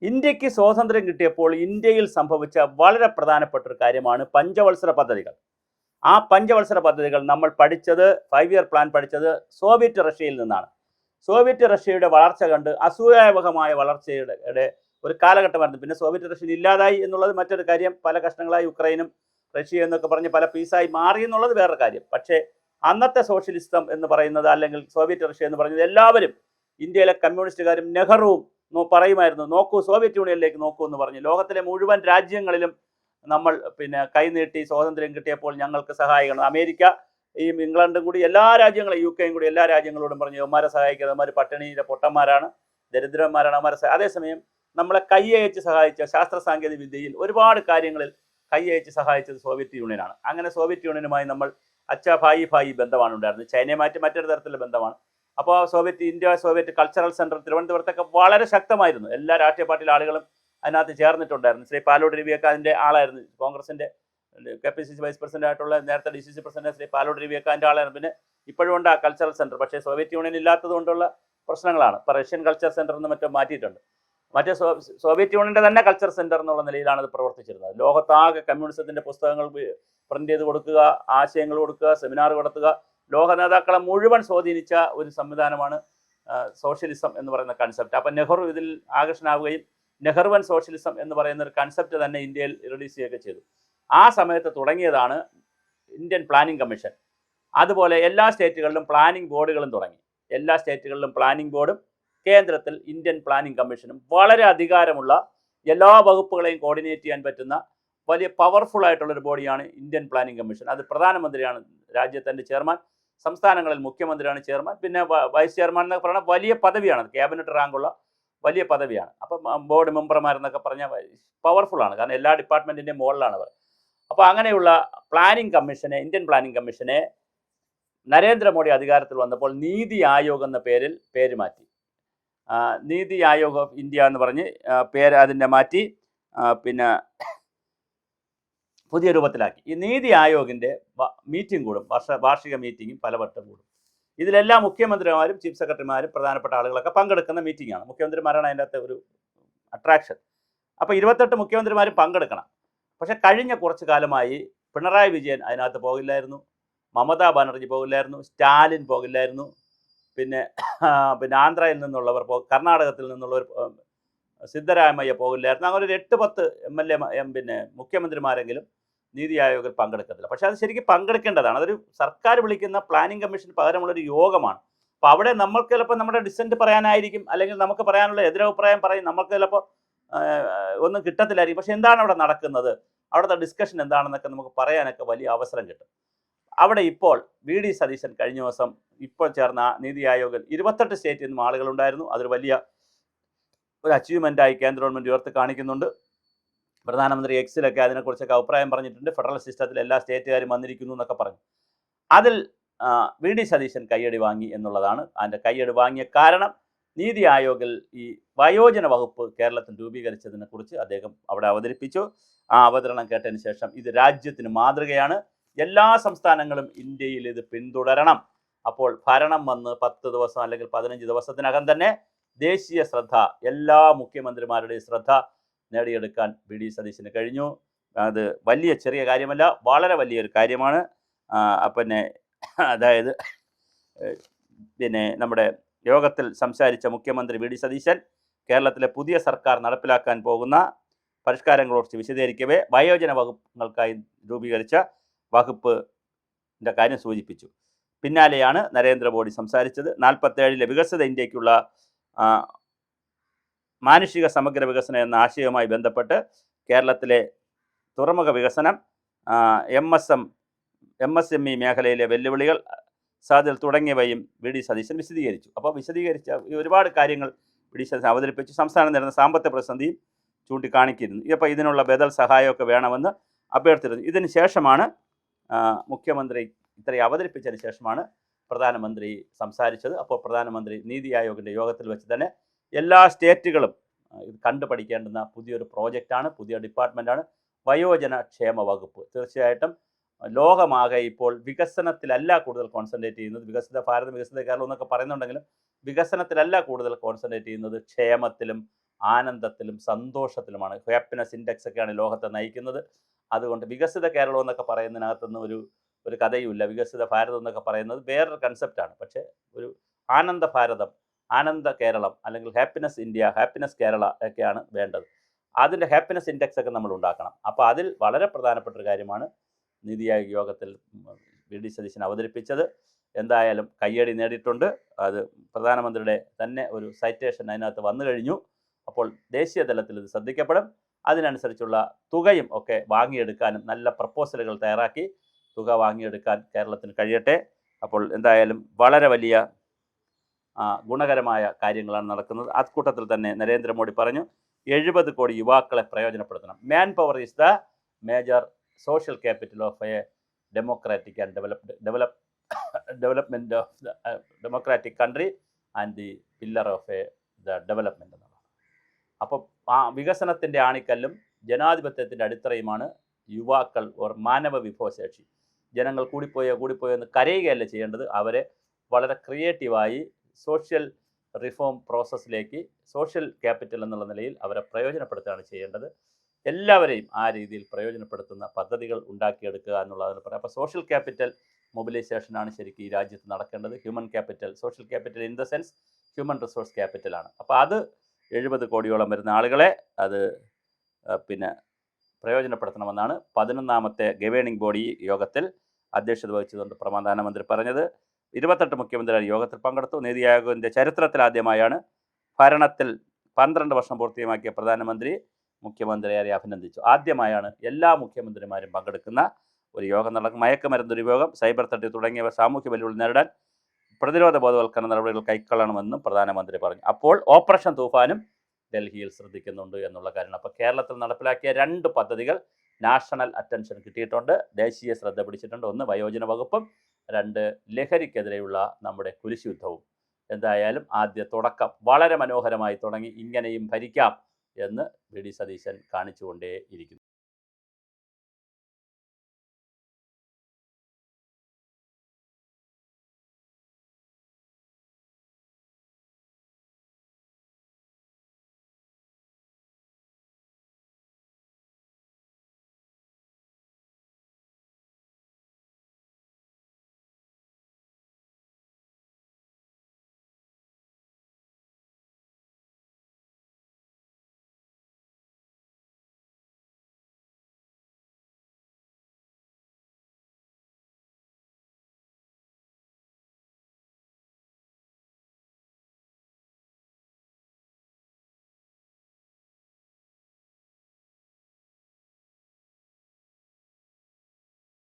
ഇന്ത്യക്ക് സ്വാതന്ത്ര്യം കിട്ടിയപ്പോൾ ഇന്ത്യയിൽ സംഭവിച്ച വളരെ പ്രധാനപ്പെട്ട ഒരു കാര്യമാണ് പഞ്ചവത്സര പദ്ധതികൾ. ആ പഞ്ചവത്സര പദ്ധതികൾ നമ്മൾ പഠിച്ചത് 5 ഇയർ പ്ലാൻ പഠിച്ചത് സോവിയറ്റ് റഷ്യയിൽ നിന്നാണ്. സോവിയറ്റ് റഷ്യയുടെ വളർച്ച കണ്ട് അസൂയാവഹമായ വളർച്ചയുടെ ഒരു കാലഘട്ടമായിരുന്നു. പിന്നെ സോവിയറ്റ് റഷ്യ ഇല്ലാതായി എന്നുള്ളത് മറ്റൊരു കാര്യം. പല കഷ്ണങ്ങളായി യുക്രൈനും റഷ്യ എന്നൊക്കെ പറഞ്ഞ് പല പീസായി മാറി എന്നുള്ളത് വേറൊരു കാര്യം. പക്ഷേ അന്നത്തെ സോഷ്യലിസം എന്ന് പറയുന്നത്, അല്ലെങ്കിൽ സോവിയറ്റ് റഷ്യ എന്ന് പറയുന്നത്, എല്ലാവരും ഇന്ത്യയിലെ കമ്മ്യൂണിസ്റ്റുകാരും നെഹ്റുവും പറയുമായിരുന്നു, നോക്കൂ സോവിയറ്റ് യൂണിയനിലേക്ക് നോക്കൂ എന്ന് പറഞ്ഞ്. ലോകത്തിലെ മുഴുവൻ രാജ്യങ്ങളിലും നമ്മൾ കൈനീട്ടി സ്വാതന്ത്ര്യം കിട്ടിയപ്പോൾ ഞങ്ങൾക്ക് സഹായിക്കണം. അമേരിക്ക ഈ ഇംഗ്ലണ്ടും കൂടി എല്ലാ രാജ്യങ്ങളും, UK കൂടി എല്ലാ രാജ്യങ്ങളോടും പറഞ്ഞു അവന്മാരെ സഹായിക്കുക, അവന്മാർ പട്ടിണിയിലെ പൊട്ടന്മാരാണ്, ദരിദ്രന്മാരാണ് അവന്മാരെ. അതേസമയം നമ്മളെ കൈയയച്ച് സഹായിച്ച ശാസ്ത്ര സാങ്കേതിക വിദ്യയിൽ ഒരുപാട് കാര്യങ്ങളിൽ കൈയയച്ച് സഹായിച്ചത് സോവിയറ്റ് യൂണിയനാണ്. അങ്ങനെ സോവിയറ്റ് യൂണിയനുമായി നമ്മൾ ഭായി ബന്ധമാണ് ഉണ്ടായിരുന്നത്. ചൈനയുമായിട്ട് മറ്റൊരു തരത്തിലുള്ള ബന്ധമാണ്. അപ്പോൾ സോവിയറ്റ് കൾച്ചറൽ സെന്റർ തിരുവനന്തപുരത്തൊക്കെ വളരെ ശക്തമായിരുന്നു. എല്ലാ രാഷ്ട്രീയ പാർട്ടിയിലെ ആളുകളും അതിനകത്ത് ചേർന്നിട്ടുണ്ടായിരുന്നു. ശ്രീ പാലോട് രവിയൊക്കെ അതിൻ്റെ ആളായിരുന്നു. കോൺഗ്രസിൻ്റെ KPCC വൈസ് പ്രസിഡന്റ് ആയിട്ടുള്ള നേരത്തെ DCC പ്രസിഡന്റ് ശ്രീ പാലോട് രവിയൊക്കെ അതിൻ്റെ ആളായിരുന്നു. പിന്നെ ഇപ്പോഴും ഉണ്ട് ആ കൾച്ചറൽ സെന്റർ. പക്ഷേ സോവിയറ്റ് യൂണിയൻ ഇല്ലാത്തത് കൊണ്ടുള്ള പ്രശ്നങ്ങളാണ്. ഇപ്പോൾ റഷ്യൻ കൾച്ചർ സെന്റർ എന്ന് മറ്റും മാറ്റിയിട്ടുണ്ട്. മറ്റേ സോവിയറ്റ് യൂണിയൻ്റെ തന്നെ കൾച്ചർ സെന്റർ എന്നുള്ള നിലയിലാണ് ഇത് പ്രവർത്തിച്ചിരുന്നത്. ലോകത്താകെ കമ്മ്യൂണിസത്തിൻ്റെ പുസ്തകങ്ങൾ പ്രിന്റ് ചെയ്ത് കൊടുക്കുക, ആശയങ്ങൾ കൊടുക്കുക, സെമിനാർ നടത്തുക, ലോക നേതാക്കളെ മുഴുവൻ സ്വാധീനിച്ച ഒരു സംവിധാനമാണ് സോഷ്യലിസം എന്ന് പറയുന്ന കൺസെപ്റ്റ്. അപ്പം നെഹ്റു ഇതിൽ ആകർഷണാവുകയും നെഹ്റുവൻ സോഷ്യലിസം എന്ന് പറയുന്ന ഒരു കൺസെപ്റ്റ് തന്നെ ഇന്ത്യയിൽ ഇൻട്രൊഡ്യൂസ് ചെയ്യുകയൊക്കെ ചെയ്തു. ആ സമയത്ത് തുടങ്ങിയതാണ് ഇന്ത്യൻ പ്ലാനിംഗ് കമ്മീഷൻ. അതുപോലെ എല്ലാ സ്റ്റേറ്റുകളിലും പ്ലാനിംഗ് ബോർഡുകളും തുടങ്ങി. എല്ലാ സ്റ്റേറ്റുകളിലും പ്ലാനിംഗ് ബോർഡും കേന്ദ്രത്തിൽ ഇന്ത്യൻ പ്ലാനിംഗ് കമ്മീഷനും വളരെ അധികാരമുള്ള, എല്ലാ വകുപ്പുകളെയും കോർഡിനേറ്റ് ചെയ്യാൻ പറ്റുന്ന വലിയ പവർഫുൾ ആയിട്ടുള്ളൊരു ബോഡിയാണ് ഇന്ത്യൻ പ്ലാനിംഗ് കമ്മീഷൻ. അത് പ്രധാനമന്ത്രിയാണ് രാജ്യത്തിൻ്റെ ചെയർമാൻ, സംസ്ഥാനങ്ങളിൽ മുഖ്യമന്ത്രിയാണ് ചെയർമാൻ, പിന്നെ വൈസ് ചെയർമാൻ എന്നൊക്കെ പറഞ്ഞാൽ വലിയ പദവിയാണ്, ക്യാബിനറ്റ് റാങ്കുള്ള വലിയ പദവിയാണ്. അപ്പം ബോർഡ് മെമ്പർമാരെന്നൊക്കെ പറഞ്ഞാൽ പവർഫുള്ളാണ്, കാരണം എല്ലാ ഡിപ്പാർട്ട്മെൻറ്റിൻ്റെയും മുകളിലാണ് അവർ. അപ്പോൾ അങ്ങനെയുള്ള പ്ലാനിംഗ് കമ്മീഷനെ, ഇന്ത്യൻ പ്ലാനിംഗ് കമ്മീഷനെ നരേന്ദ്രമോദി അധികാരത്തിൽ വന്നപ്പോൾ നീതി ആയോഗ് എന്ന പേര് മാറ്റി. നീതി ആയോഗ് ഓഫ് ഇന്ത്യ എന്ന് പറഞ്ഞ് പേര് അതിൻ്റെ മാറ്റി പിന്നെ പുതിയ രൂപത്തിലാക്കി. ഈ നീതി ആയോഗിൻ്റെ മീറ്റിംഗ് കൂടും, വാർഷിക മീറ്റിങ്ങും പലവട്ടം കൂടും. ഇതിലെല്ലാം മുഖ്യമന്ത്രിമാരും ചീഫ് സെക്രട്ടറിമാരും പ്രധാനപ്പെട്ട ആളുകളൊക്കെ പങ്കെടുക്കുന്ന മീറ്റിംഗാണ്. മുഖ്യമന്ത്രിമാരാണ് അതിൻ്റെ അകത്ത് ഒരു അട്രാക്ഷൻ. അപ്പോൾ 28 മുഖ്യമന്ത്രിമാരും പങ്കെടുക്കണം. പക്ഷേ കഴിഞ്ഞ കുറച്ച് കാലമായി പിണറായി വിജയൻ അതിനകത്ത് പോകില്ലായിരുന്നു, മമതാ ബാനർജി പോകില്ലായിരുന്നു, സ്റ്റാലിൻ പോകില്ലായിരുന്നു, പിന്നെ ആന്ധ്രയിൽ നിന്നുള്ളവർ കർണാടകത്തിൽ നിന്നുള്ളവർ സിദ്ധരാമയ്യ പോകില്ലായിരുന്നു. അങ്ങനെ ഒരു 8-10 MLA മുഖ്യമന്ത്രിമാരെങ്കിലും നീതി ആയോഗിൽ പങ്കെടുക്കത്തില്ല. പക്ഷേ അത് ശരിക്കും പങ്കെടുക്കേണ്ടതാണ്. അതൊരു സർക്കാർ വിളിക്കുന്ന പ്ലാനിംഗ് കമ്മീഷൻ പകരമുള്ളൊരു യോഗമാണ്. അപ്പോൾ അവിടെ നമ്മൾക്ക് ചിലപ്പോൾ നമ്മുടെ ഡിസെൻറ്റ് പറയാനായിരിക്കും, അല്ലെങ്കിൽ നമുക്ക് പറയാനുള്ള എതിരഭിപ്രായം പറയും, നമുക്ക് ചിലപ്പോൾ ഒന്നും കിട്ടത്തില്ലായിരിക്കും. പക്ഷെ എന്താണ് അവിടെ നടക്കുന്നത്, അവിടുത്തെ ഡിസ്കഷൻ എന്താണെന്നൊക്കെ നമുക്ക് പറയാനൊക്കെ വലിയ അവസരം കിട്ടും. അവിടെ ഇപ്പോൾ VD സതീശൻ കഴിഞ്ഞ ദിവസം ഇപ്പോൾ ചേർന്ന നീതി ആയോഗിൽ 28 സ്റ്റേറ്റിൽ നിന്നും ആളുകളുണ്ടായിരുന്നു. അതൊരു വലിയ ഒരു അച്ചീവ്മെൻറ്റായി കേന്ദ്ര ഗവൺമെൻറ് ഉയർത്തി കാണിക്കുന്നുണ്ട്. പ്രധാനമന്ത്രി എക്സിലൊക്കെ അതിനെക്കുറിച്ചൊക്കെ അഭിപ്രായം പറഞ്ഞിട്ടുണ്ട്. ഫെഡറൽ സിസ്റ്റത്തിൽ എല്ലാ സ്റ്റേറ്റുകാരും വന്നിരിക്കുന്നു എന്നൊക്കെ പറഞ്ഞു. അതിൽ VD സതീശൻ കയ്യടി വാങ്ങി എന്നുള്ളതാണ്. അതിൻ്റെ കയ്യടി വാങ്ങിയ കാരണം നീതി ആയോഗിൽ ഈ വയോജന വകുപ്പ് കേരളത്തിൽ രൂപീകരിച്ചതിനെക്കുറിച്ച് അദ്ദേഹം അവിടെ അവതരിപ്പിച്ചു. ആ അവതരണം കേട്ടതിന് ശേഷം ഇത് രാജ്യത്തിന് മാതൃകയാണ്, എല്ലാ സംസ്ഥാനങ്ങളും ഇന്ത്യയിൽ ഇത് പിന്തുടരണം. അപ്പോൾ ഭരണം വന്ന് 10 ദിവസം അല്ലെങ്കിൽ 15 ദിവസത്തിനകം തന്നെ ദേശീയ ശ്രദ്ധ, എല്ലാ മുഖ്യമന്ത്രിമാരുടെയും ശ്രദ്ധ നേടിയെടുക്കാൻ VD സതീശന് കഴിഞ്ഞു. അത് വലിയ ചെറിയ കാര്യമല്ല, വളരെ വലിയൊരു കാര്യമാണ്. അതായത് നമ്മുടെ യോഗത്തിൽ സംസാരിച്ച മുഖ്യമന്ത്രി VD സതീശൻ കേരളത്തിലെ പുതിയ സർക്കാർ നടപ്പിലാക്കാൻ പോകുന്ന പരിഷ്കാരങ്ങളെക്കുറിച്ച് വിശദീകരിക്കവേ വയോജന വകുപ്പുകൾക്കായി രൂപീകരിച്ച വകുപ്പിൻ്റെ കാര്യം സൂചിപ്പിച്ചു. പിന്നാലെയാണ് നരേന്ദ്രമോദി സംസാരിച്ചത്. 47-ലെ വികസിത ഇന്ത്യക്കുള്ള മാനുഷിക സമഗ്ര വികസനം എന്ന ആശയവുമായി ബന്ധപ്പെട്ട് കേരളത്തിലെ തുറമുഖ വികസനം, MSME മേഖലയിലെ വെല്ലുവിളികൾ, സാധ്യത തുടങ്ങിയവയും VD സതീശൻ വിശദീകരിച്ചു. അപ്പോൾ വിശദീകരിച്ച ഒരുപാട് കാര്യങ്ങൾ VD സതീശൻ അവതരിപ്പിച്ചു. സംസ്ഥാനം നേരിടുന്ന സാമ്പത്തിക പ്രതിസന്ധിയും ചൂണ്ടിക്കാണിക്കുന്നു. ഇപ്പോൾ ഇതിനുള്ള ബദൽ സഹായമൊക്കെ വേണമെന്ന് അഭ്യർത്ഥിച്ചിരുന്നു. ഇതിന് ശേഷമാണ് മുഖ്യമന്ത്രി ഇത്രയും അവതരിപ്പിച്ചതിന് ശേഷമാണ് പ്രധാനമന്ത്രി സംസാരിച്ചത്. അപ്പോൾ പ്രധാനമന്ത്രി നീതി ആയോഗിൻ്റെ യോഗത്തിൽ വെച്ച് തന്നെ എല്ലാ സ്റ്റേറ്റുകളും ഇത് കണ്ടുപഠിക്കേണ്ടുന്ന പുതിയൊരു പ്രോജക്റ്റാണ്, പുതിയ ഡിപ്പാർട്ട്മെൻറ്റാണ് വയോജന ക്ഷേമ വകുപ്പ്. തീർച്ചയായിട്ടും ലോകമാകെ ഇപ്പോൾ വികസനത്തിലല്ല കൂടുതൽ കോൺസെൻട്രേറ്റ് ചെയ്യുന്നത്. വികസിത ഭാരതം, വികസിത കേരളം എന്നൊക്കെ പറയുന്നുണ്ടെങ്കിലും വികസനത്തിലല്ല കൂടുതൽ കോൺസെൻട്രേറ്റ് ചെയ്യുന്നത്, ക്ഷേമത്തിലും ആനന്ദത്തിലും സന്തോഷത്തിലുമാണ്. ഹാപ്പിനെസ് ഇൻഡെക്സ് ഒക്കെയാണ് ലോകത്തെ നയിക്കുന്നത്. അതുകൊണ്ട് വികസിത കേരളം എന്നൊക്കെ പറയുന്നതിനകത്തൊന്നും ഒരു കഥയുമില്ല. വികസിത ഭാരതം എന്നൊക്കെ പറയുന്നത് വേറൊരു കൺസെപ്റ്റാണ്. പക്ഷേ ഒരു ആനന്ദ ഭാരതം, ആനന്ദ കേരളം അല്ലെങ്കിൽ ഹാപ്പിനെസ് ഇന്ത്യ, ഹാപ്പിനെസ് കേരള ഒക്കെയാണ് വേണ്ടത്. അതിൻ്റെ ഹാപ്പിനെസ് ഇൻഡെക്സ് ഒക്കെ നമ്മൾ ഉണ്ടാക്കണം. അപ്പോൾ അതിൽ വളരെ പ്രധാനപ്പെട്ട ഒരു കാര്യമാണ് നീതി ആയോഗ് യോഗത്തിൽ വി.ഡി. സതീശൻ അവതരിപ്പിച്ചത്. എന്തായാലും കയ്യടി നേടിയിട്ടുണ്ട്. അത് പ്രധാനമന്ത്രിയുടെ തന്നെ ഒരു സൈറ്റേഷൻ അതിനകത്ത് വന്നു കഴിഞ്ഞു. അപ്പോൾ ദേശീയ തലത്തിൽ ഇത് ശ്രദ്ധിക്കപ്പെടും. അതിനനുസരിച്ചുള്ള തുകയും ഒക്കെ വാങ്ങിയെടുക്കാനും നല്ല പ്രപ്പോസലുകൾ തയ്യാറാക്കി തുക വാങ്ങിയെടുക്കാൻ കേരളത്തിന് കഴിയട്ടെ. അപ്പോൾ എന്തായാലും വളരെ വലിയ ഗുണകരമായ കാര്യങ്ങളാണ് നടക്കുന്നത്. അക്കൂട്ടത്തിൽ തന്നെ നരേന്ദ്രമോദി പറഞ്ഞു 70 കോടി യുവാക്കളെ പ്രയോജനപ്പെടുത്തണം. Man power is the major social capital of a democratic and development of the democratic country and the pillar of the development എന്നുള്ളത്. അപ്പോൾ ആ വികസനത്തിൻ്റെ ആണിക്കല്ലും ജനാധിപത്യത്തിൻ്റെ അടിത്തറയുമാണ് യുവാക്കൾ ഓർ മാനവ വിഭവശേഷി. ജനങ്ങൾ കൂടിപ്പോയോ എന്ന് കരയുകയല്ല ചെയ്യേണ്ടത്. അവരെ വളരെ ക്രിയേറ്റീവായി സോഷ്യൽ റിഫോം പ്രോസസ്സിലേക്ക് സോഷ്യൽ ക്യാപിറ്റൽ എന്നുള്ള നിലയിൽ അവരെ പ്രയോജനപ്പെടുത്തുകയാണ് ചെയ്യേണ്ടത്. എല്ലാവരെയും ആ രീതിയിൽ പ്രയോജനപ്പെടുത്തുന്ന പദ്ധതികൾ ഉണ്ടാക്കിയെടുക്കുക എന്നുള്ളതാണ് പറയാം. അപ്പോൾ സോഷ്യൽ ക്യാപിറ്റൽ മൊബിലൈസേഷനാണ് ശരിക്കും ഈ രാജ്യത്ത് നടക്കേണ്ടത്. Human capital, social capital in the sense human resource ക്യാപിറ്റലാണ്. അപ്പോൾ അത് 70 കോടിയോളം വരുന്ന ആളുകളെ അത് പ്രയോജനപ്പെടുത്തണമെന്നാണ് 11ാമത്തെ ഗവേണിംഗ് ബോഡി യോഗത്തിൽ അധ്യക്ഷത വഹിച്ചുകൊണ്ട് പ്രധാനമന്ത്രി പറഞ്ഞത്. 28 മുഖ്യമന്ത്രിമാർ യോഗത്തിൽ പങ്കെടുത്തു. നീതി ആയോഗിൻ്റെ ചരിത്രത്തിൽ ആദ്യമായാണ് ഭരണത്തിൽ 12 വർഷം പൂർത്തിയാക്കിയ പ്രധാനമന്ത്രി മുഖ്യമന്ത്രിയെ അഭിനന്ദിച്ചു. ആദ്യമായാണ് എല്ലാ മുഖ്യമന്ത്രിമാരും പങ്കെടുക്കുന്ന ഒരു യോഗം നടക്കും. മയക്കുമരുന്ന് ദുരുപയോഗം, സൈബർ തട്ടിപ്പ് തുടങ്ങിയവ സാമൂഹ്യ വെല്ലുവിളി നേരിടാൻ പ്രതിരോധ ബോധവൽക്കരണ നടപടികൾ കൈക്കൊള്ളണമെന്നും പ്രധാനമന്ത്രി പറഞ്ഞു. അപ്പോൾ ഓപ്പറേഷൻ തൂഫാനും ഡൽഹിയിൽ ശ്രദ്ധിക്കുന്നുണ്ട് എന്നുള്ള കാര്യമാണ്. അപ്പോൾ കേരളത്തിൽ നടപ്പിലാക്കിയ 2 പദ്ധതികൾ നാഷണൽ അറ്റൻഷൻ കിട്ടിയിട്ടുണ്ട്, ദേശീയ ശ്രദ്ധ പിടിച്ചിട്ടുണ്ട്. ഒന്ന് വയോജന വകുപ്പും 2 ലഹരിക്കെതിരെയുള്ള നമ്മുടെ കുരിശ് യുദ്ധവും. എന്തായാലും ആദ്യ തുടക്കം വളരെ മനോഹരമായി തുടങ്ങി. ഇങ്ങനെയും ഭരിക്കാം എന്ന് വി.ഡി. സതീശൻ കാണിച്ചുകൊണ്ടേയിരിക്കുന്നു.